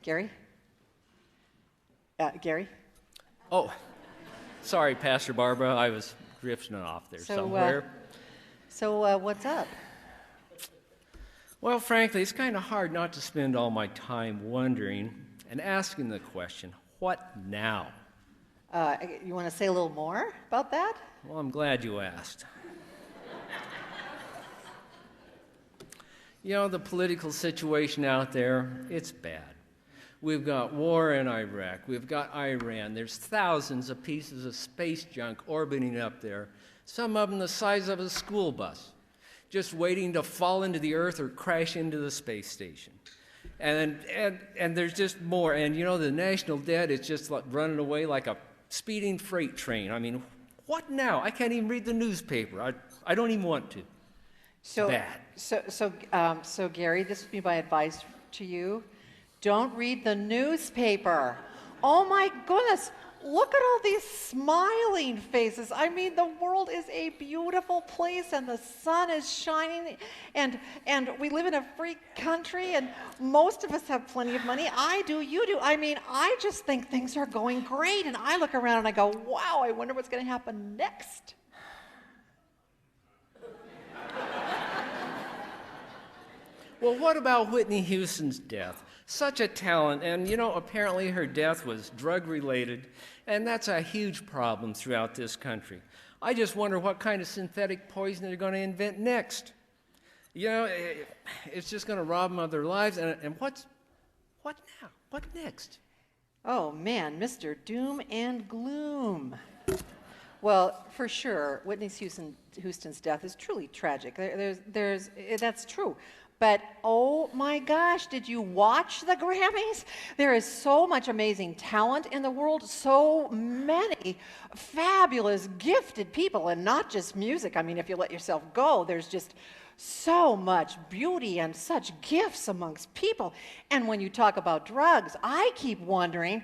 Gary? Gary? Oh, sorry, Pastor Barbara. I was drifting off there somewhere. So what's up? Well, frankly, it's kind of hard not to spend all my time wondering and asking the question, what now? You want to say a little more about that? Well, I'm glad you asked. You know, the political situation out there, it's bad. We've got war in Iraq. We've got Iran. There's thousands of pieces of space junk orbiting up there, some of them the size of a school bus, just waiting to fall into the earth or crash into the space station. And there's just more. And, you know, the national debt is just like running away like a speeding freight train. I mean, what now? I can't even read the newspaper. I don't even want to. Bad. So Gary, this would be my advice to you. Don't read the newspaper. Oh my goodness, look at all these smiling faces. I mean, the world is a beautiful place and the sun is shining and we live in a free country and most of us have plenty of money. I do, you do. I mean, I just think things are going great and I look around and I go, wow, I wonder what's going to happen next. Well, what about Whitney Houston's death? Such a talent, and you know, apparently her death was drug-related, and that's a huge problem throughout this country. I just wonder what kind of synthetic poison they're going to invent next. You know, it's just going to rob them of their lives, and what now? What next? Oh man, Mr. Doom and Gloom. Well, for sure, Whitney Houston's death is truly tragic. That's true. But, oh my gosh, did you watch the Grammys? There is so much amazing talent in the world, so many fabulous, gifted people, and not just music. I mean, if you let yourself go, there's just so much beauty and such gifts amongst people. And when you talk about drugs, I keep wondering,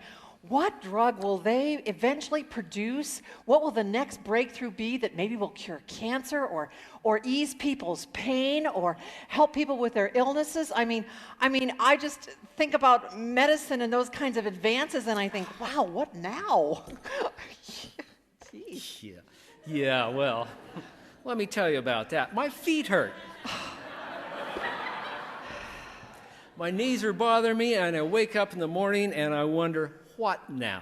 what drug will they eventually produce? What will the next breakthrough be that maybe will cure cancer or ease people's pain or help people with their illnesses? I mean, I just think about medicine and those kinds of advances and I think, wow, what now? Yeah, well, let me tell you about that. My feet hurt. My knees are bothering me and I wake up in the morning and I wonder, what now?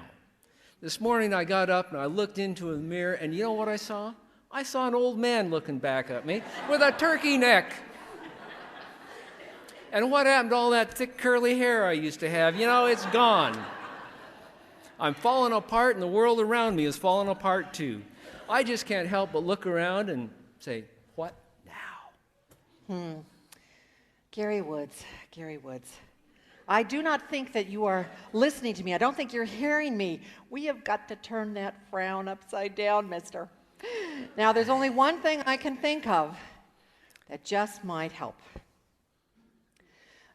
This morning I got up and I looked into the mirror and you know what I saw? I saw an old man looking back at me with a turkey neck. And what happened to all that thick curly hair I used to have? You know, it's gone. I'm falling apart and the world around me is falling apart too. I just can't help but look around and say, what now? Gary Woods. I do not think that you are listening to me. I don't think you're hearing me. We have got to turn that frown upside down, mister. Now, there's only one thing I can think of that just might help.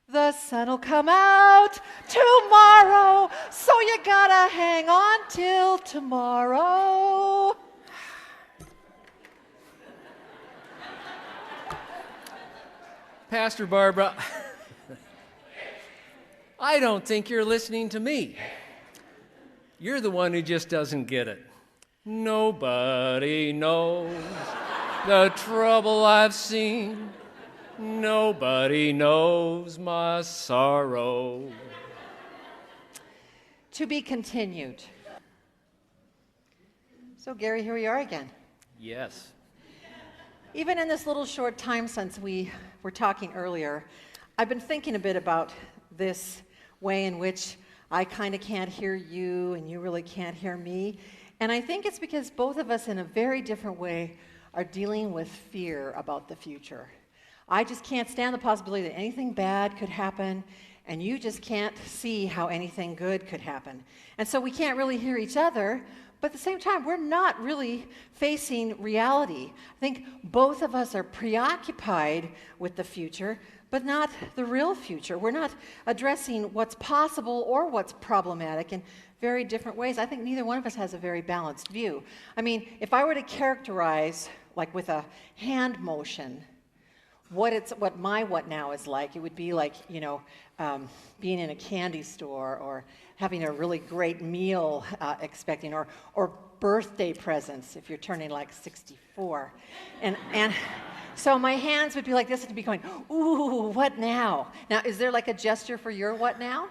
The sun will come out tomorrow, so you gotta hang on till tomorrow. Pastor Barbara, I don't think you're listening to me. You're the one who just doesn't get it. Nobody knows the trouble I've seen. Nobody knows my sorrow. To be continued. So, Gary, here we are again. Yes. Even in this little short time since we were talking earlier, I've been thinking a bit about this way in which I kind of can't hear you and you really can't hear me. And I think it's because both of us in a very different way are dealing with fear about the future. I just can't stand the possibility that anything bad could happen and you just can't see how anything good could happen. And so we can't really hear each other, but at the same time, we're not really facing reality. I think both of us are preoccupied with the future, but not the real future. We're not addressing what's possible or what's problematic in very different ways. I think neither one of us has a very balanced view. I mean, if I were to characterize, like with a hand motion, what my what now is like. It would be like, being in a candy store or having a really great meal, expecting, or birthday presents if you're turning like 64. And so my hands would be like this, and be going, ooh, what now? Now, is there like a gesture for your what now?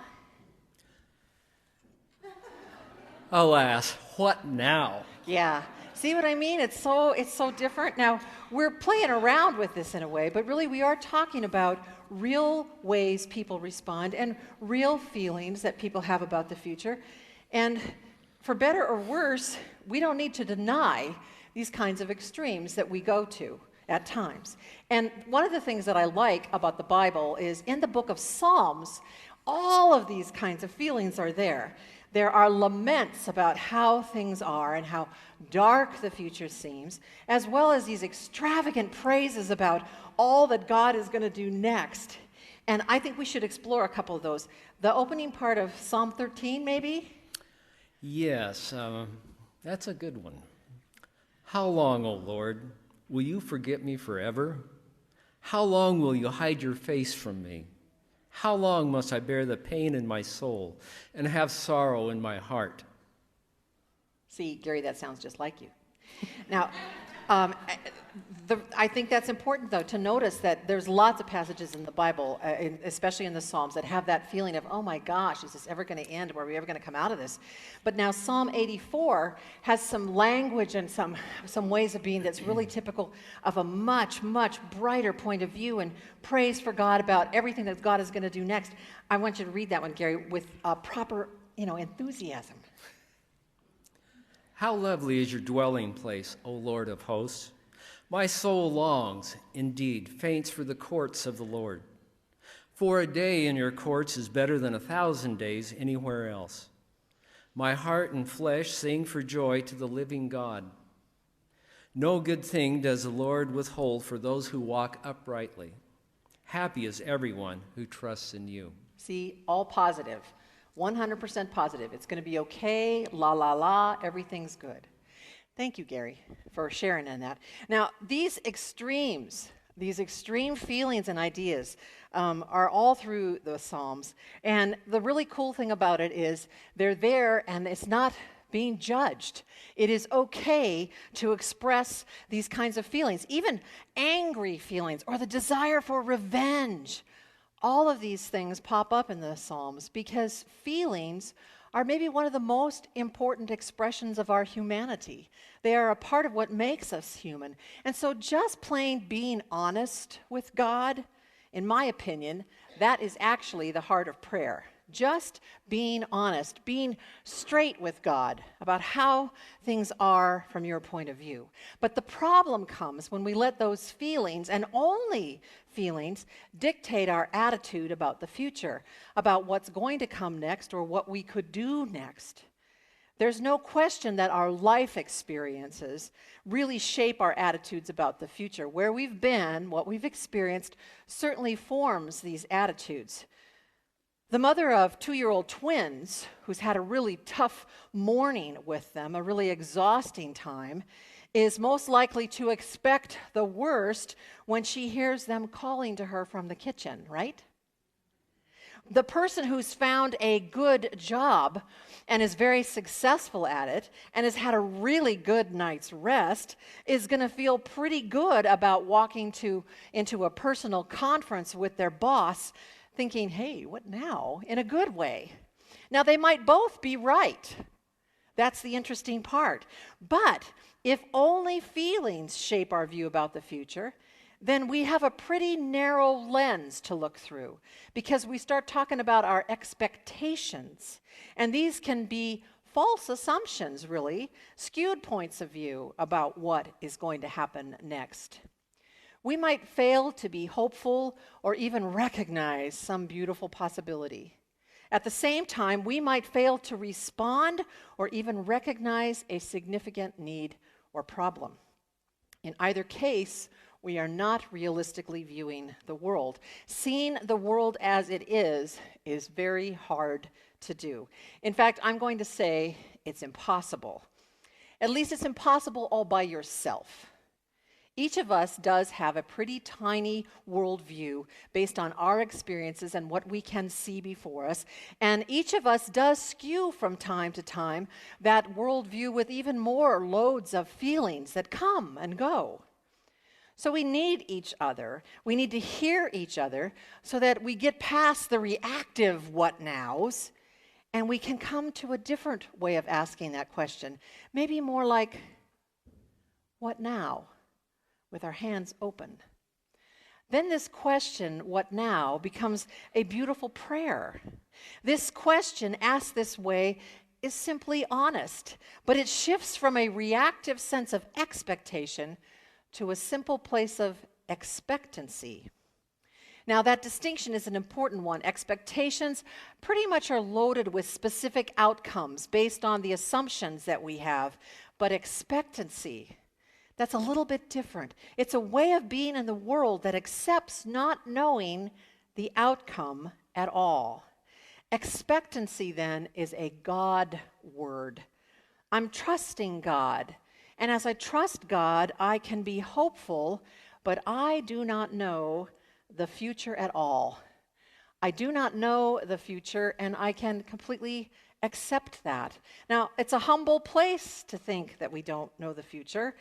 Alas, what now? Yeah. See what I mean? It's so different. Now, we're playing around with this in a way, but really we are talking about real ways people respond and real feelings that people have about the future. And for better or worse, we don't need to deny these kinds of extremes that we go to at times. And one of the things that I like about the Bible is in the book of Psalms, all of these kinds of feelings are there. There are laments about how things are and how dark the future seems, as well as these extravagant praises about all that God is going to do next. And I think we should explore a couple of those. The opening part of Psalm 13, maybe? Yes, that's a good one. How long, O Lord, will you forget me forever? How long will you hide your face from me? How long must I bear the pain in my soul and have sorrow in my heart? See, Gary, that sounds just like you. Now, I think that's important, though, to notice that there's lots of passages in the Bible, especially in the Psalms, that have that feeling of, oh my gosh, is this ever going to end? Are we ever going to come out of this? But now Psalm 84 has some language and some ways of being that's really typical of a much, much brighter point of view and praise for God about everything that God is going to do next. I want you to read that one, Gary, with proper, enthusiasm. How lovely is your dwelling place, O Lord of hosts. My soul longs, indeed, faints for the courts of the Lord. For a day in your courts is better than 1,000 days anywhere else. My heart and flesh sing for joy to the living God. No good thing does the Lord withhold for those who walk uprightly. Happy is everyone who trusts in you. See, all positive. 100% positive. It's going to be okay, la, la, la, everything's good. Thank you, Gary, for sharing on that. Now, these extreme feelings and ideas are all through the Psalms. And the really cool thing about it is they're there and it's not being judged. It is okay to express these kinds of feelings, even angry feelings or the desire for revenge. All of these things pop up in the Psalms because feelings are maybe one of the most important expressions of our humanity. They are a part of what makes us human. And so just plain being honest with God, in my opinion, that is actually the heart of prayer. Just being honest, being straight with God about how things are from your point of view. But the problem comes when we let those feelings, and only feelings, dictate our attitude about the future, about what's going to come next or what we could do next. There's no question that our life experiences really shape our attitudes about the future. Where we've been, what we've experienced, certainly forms these attitudes. The mother of 2-year-old twins, who's had a really tough morning with them, a really exhausting time, is most likely to expect the worst when she hears them calling to her from the kitchen, right? The person who's found a good job and is very successful at it and has had a really good night's rest is going to feel pretty good about walking into a personal conference with their boss thinking, hey, what now? In a good way. Now, they might both be right. That's the interesting part. But if only feelings shape our view about the future, then we have a pretty narrow lens to look through because we start talking about our expectations. And these can be false assumptions, really, skewed points of view about what is going to happen next. We might fail to be hopeful or even recognize some beautiful possibility. At the same time, we might fail to respond or even recognize a significant need or problem. In either case, we are not realistically viewing the world. Seeing the world as it is very hard to do. In fact, I'm going to say it's impossible. At least it's impossible all by yourself. Each of us does have a pretty tiny worldview based on our experiences and what we can see before us. And each of us does skew from time to time that worldview with even more loads of feelings that come and go. So we need each other. We need to hear each other so that we get past the reactive what nows and we can come to a different way of asking that question. Maybe more like, what now? With our hands open. Then this question, what now, becomes a beautiful prayer. This question asked this way is simply honest, but it shifts from a reactive sense of expectation to a simple place of expectancy. Now, that distinction is an important one. Expectations pretty much are loaded with specific outcomes based on the assumptions that we have, but expectancy, that's a little bit different. It's a way of being in the world that accepts not knowing the outcome at all. Expectancy, then, is a God word. I'm trusting God. And as I trust God, I can be hopeful, but I do not know the future at all. I do not know the future, and I can completely accept that. Now, it's a humble place to think that we don't know the future,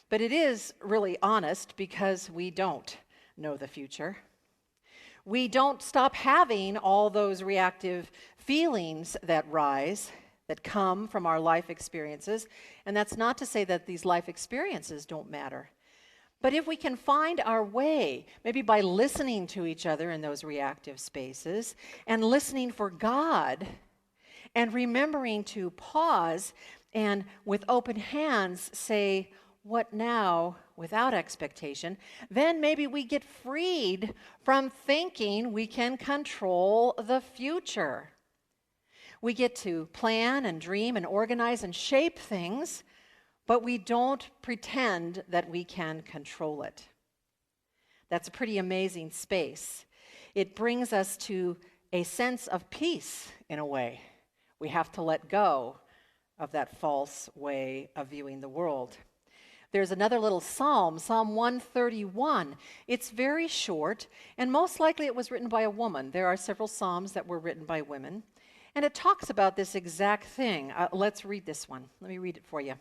but it is really honest because we don't know the future. We don't stop having all those reactive feelings that rise, that come from our life experiences. And that's not to say that these life experiences don't matter. But if we can find our way, maybe by listening to each other in those reactive spaces and listening for God and remembering to pause and with open hands say, what now, without expectation, then maybe we get freed from thinking we can control the future. We get to plan and dream and organize and shape things, but we don't pretend that we can control it. That's a pretty amazing space. It brings us to a sense of peace in a way. We have to let go of that false way of viewing the world. There's another little psalm, Psalm 131. It's very short, and most likely it was written by a woman. There are several psalms that were written by women, and it talks about this exact thing. Let's read this one. Let me read it for you.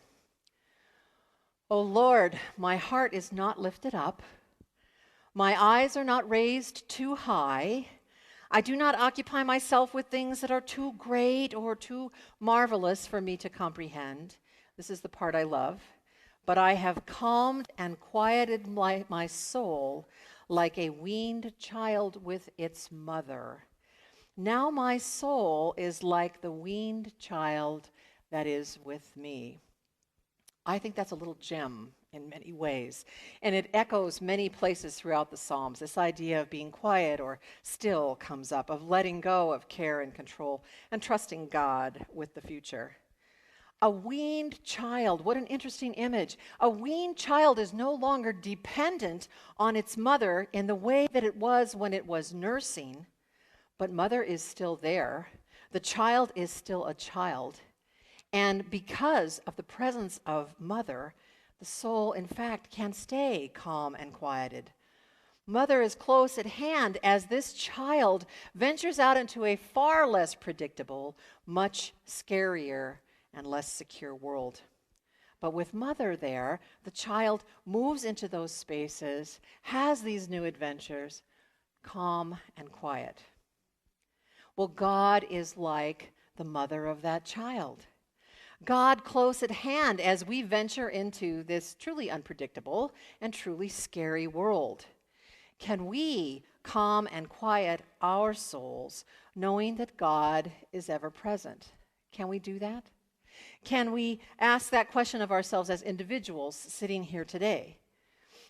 O Lord, my heart is not lifted up. My eyes are not raised too high. I do not occupy myself with things that are too great or too marvelous for me to comprehend. This is the part I love. But I have calmed and quieted my soul like a weaned child with its mother. Now my soul is like the weaned child that is with me. I think that's a little gem in many ways, and it echoes many places throughout the Psalms. This idea of being quiet or still comes up, of letting go of care and control and trusting God with the future. A weaned child, what an interesting image. A weaned child is no longer dependent on its mother in the way that it was when it was nursing, but mother is still there. The child is still a child. And because of the presence of mother, the soul, in fact, can stay calm and quieted. Mother is close at hand as this child ventures out into a far less predictable, much scarier, and less secure world. But with mother there, the child moves into those spaces, has these new adventures, calm and quiet. Well, God is like the mother of that child. God close at hand as we venture into this truly unpredictable and truly scary world. Can we calm and quiet our souls knowing that God is ever present? Can we do that? Can we ask that question of ourselves as individuals sitting here today?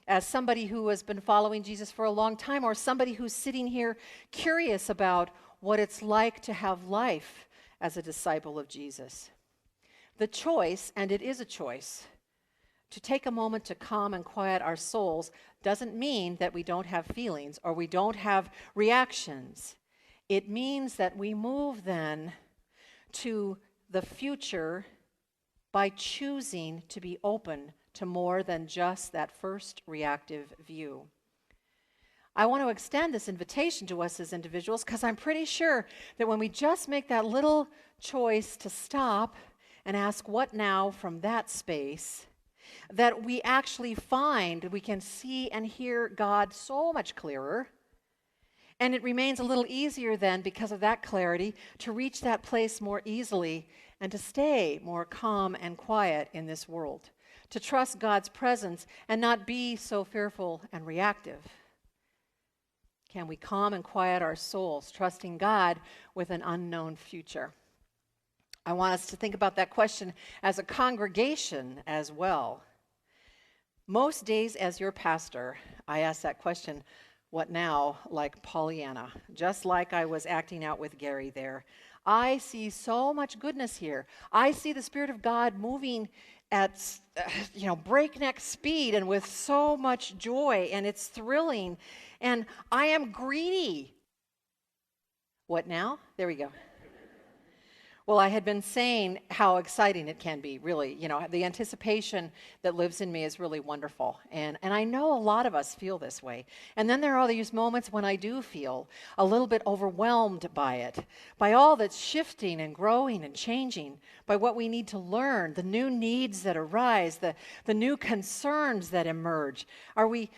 As somebody who has been following Jesus for a long time, or somebody who's sitting here curious about what it's like to have life as a disciple of Jesus. The choice, and it is a choice, to take a moment to calm and quiet our souls doesn't mean that we don't have feelings or we don't have reactions. It means that we move then to the future by choosing to be open to more than just that first reactive view. I want to extend this invitation to us as individuals because I'm pretty sure that when we just make that little choice to stop and ask what now from that space, that we actually find we can see and hear God so much clearer. And it remains a little easier then, because of that clarity, to reach that place more easily and to stay more calm and quiet in this world, to trust God's presence and not be so fearful and reactive. Can we calm and quiet our souls, trusting God with an unknown future? I want us to think about that question as a congregation as well. Most days as your pastor, I ask that question, what now, like Pollyanna, just like I was acting out with Gary there. I see so much goodness here. I see the Spirit of God moving at breakneck speed and with so much joy, and it's thrilling. And I am greedy. What now? There we go. Well, I had been saying how exciting it can be, really. The anticipation that lives in me is really wonderful. And I know a lot of us feel this way. And then there are these moments when I do feel a little bit overwhelmed by it, by all that's shifting and growing and changing, by what we need to learn, the new needs that arise, the new concerns that emerge. Are we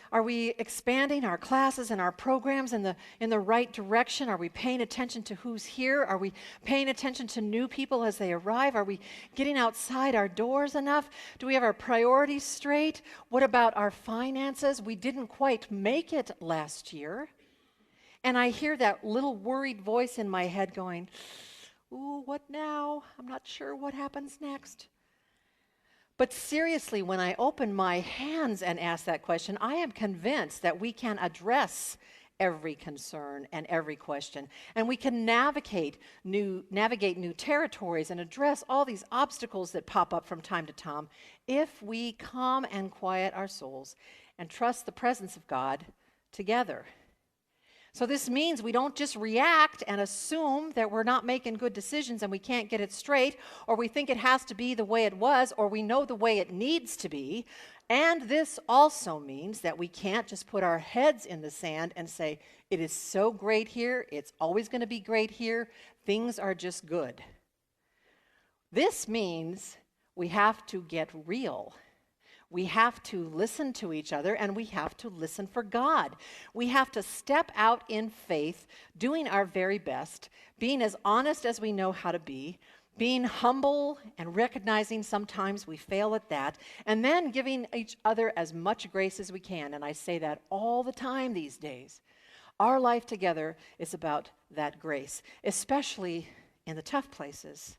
expanding our classes and our programs in the right direction? Are we paying attention to who's here? Are we paying attention to new people as they arrive? Are we getting outside our doors enough? Do we have our priorities straight? What about our finances? We didn't quite make it last year. And I hear that little worried voice in my head going, ooh, what now? I'm not sure what happens next. But seriously, when I open my hands and ask that question, I am convinced that we can address every concern and every question. And we can navigate new territories and address all these obstacles that pop up from time to time if we calm and quiet our souls and trust the presence of God together. So this means we don't just react and assume that we're not making good decisions and we can't get it straight, or we think it has to be the way it was, or we know the way it needs to be. And this also means that we can't just put our heads in the sand and say, it is so great here, it's always going to be great here, things are just good. This means we have to get real. We have to listen to each other, and we have to listen for God. We have to step out in faith, doing our very best, being as honest as we know how to be, being humble and recognizing sometimes we fail at that, and then giving each other as much grace as we can. And I say that all the time these days. Our life together is about that grace, especially in the tough places.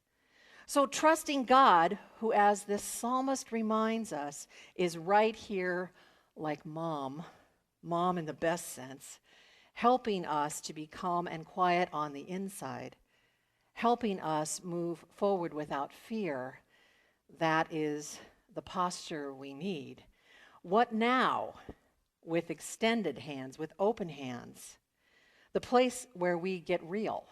So trusting God, who, as this psalmist reminds us, is right here like mom in the best sense, helping us to be calm and quiet on the inside, helping us move forward without fear. That is the posture we need. What now? With extended hands, with open hands, the place where we get real.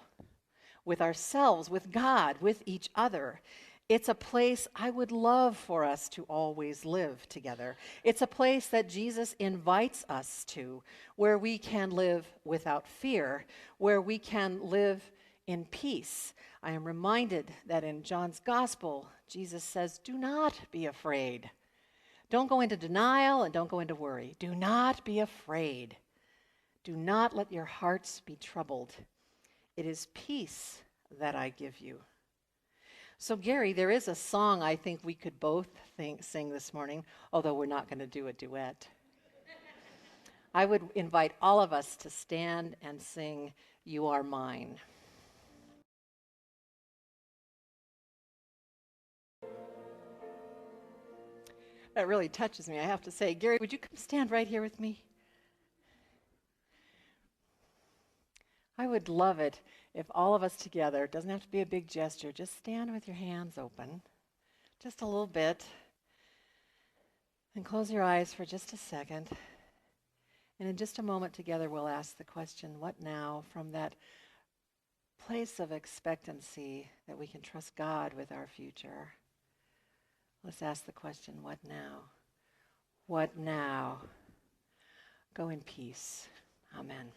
With ourselves, with God, with each other. It's a place I would love for us to always live together. It's a place that Jesus invites us to, where we can live without fear, where we can live in peace. I am reminded that in John's Gospel, Jesus says, do not be afraid. Don't go into denial and don't go into worry. Do not be afraid. Do not let your hearts be troubled. It is peace that I give you. So, Gary, there is a song I think we could both sing this morning, although we're not going to do a duet. I would invite all of us to stand and sing, You Are Mine. That really touches me, I have to say. Gary, would you come stand right here with me? I would love it if all of us together, it doesn't have to be a big gesture, just stand with your hands open, just a little bit, and close your eyes for just a second. And in just a moment together, we'll ask the question, what now, from that place of expectancy that we can trust God with our future. Let's ask the question, what now? What now? Go in peace. Amen.